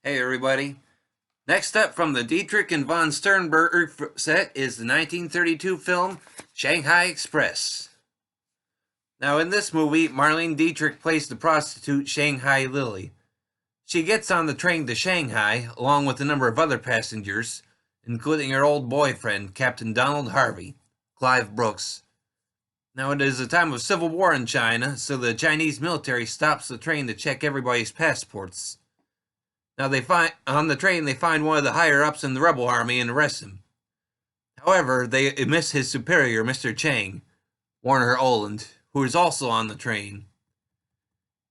Hey everybody. Next up from the Dietrich and von Sternberg set is the 1932 film Shanghai Express. Now in this movie, Marlene Dietrich plays the prostitute Shanghai Lily. She gets on the train to Shanghai along with a number of other passengers, including her old boyfriend, Captain Donald Harvey, Clive Brooks. Now it is a time of civil war in China, so the Chinese military stops the train to check everybody's passports. Now on the train they find one of the higher ups in the rebel army and arrest him. However, they miss his superior, Mr. Chang, Warner Oland, who is also on the train.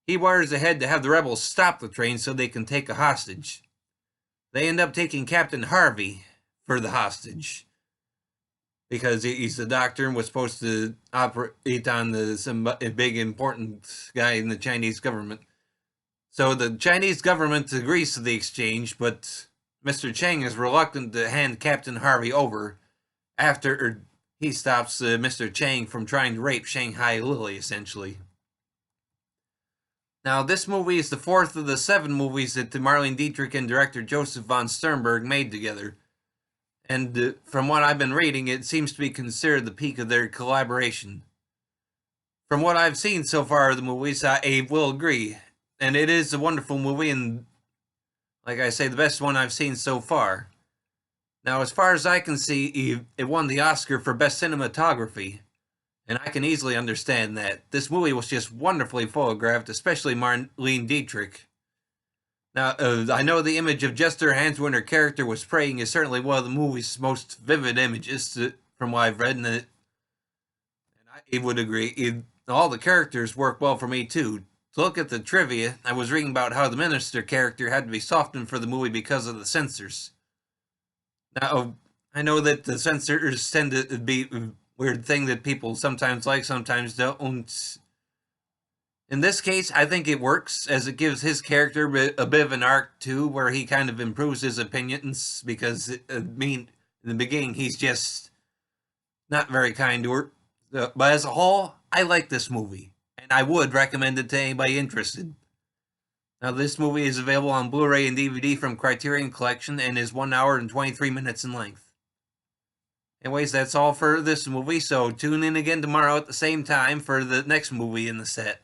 He wires ahead to have the rebels stop the train so they can take a hostage. They end up taking Captain Harvey for the hostage because he's the doctor and was supposed to operate on some big important guy in the Chinese government. So the Chinese government agrees to the exchange, but Mr. Chang is reluctant to hand Captain Harvey over after he stops Mr. Chang from trying to rape Shanghai Lily, essentially. Now, this movie is the fourth of the 7 movies that Marlene Dietrich and director Joseph von Sternberg made together. And from what I've been reading, it seems to be considered the peak of their collaboration. From what I've seen so far of the movies, I will agree. And it is a wonderful movie, and like I say, the best one I've seen so far. Now, as far as I can see, it won the Oscar for Best Cinematography, and I can easily understand that. This movie was just wonderfully photographed, especially Marlene Dietrich. Now, I know the image of Jester Hanswin, character, was praying is certainly one of the movie's most vivid images, from what I've read, and I would agree. All the characters work well for me, too. To look at the trivia, I was reading about how the minister character had to be softened for the movie because of the censors. Now, I know that the censors tend to be a weird thing that people sometimes like, sometimes don't. In this case, I think it works, as it gives his character a bit of an arc, too, where he kind of improves his opinions, because, in the beginning, he's just not very kind to her. But as a whole, I like this movie. And I would recommend it to anybody interested. Now, this movie is available on Blu-ray and DVD from Criterion Collection and is 1 hour and 23 minutes in length. Anyways, that's all for this movie, so tune in again tomorrow at the same time for the next movie in the set.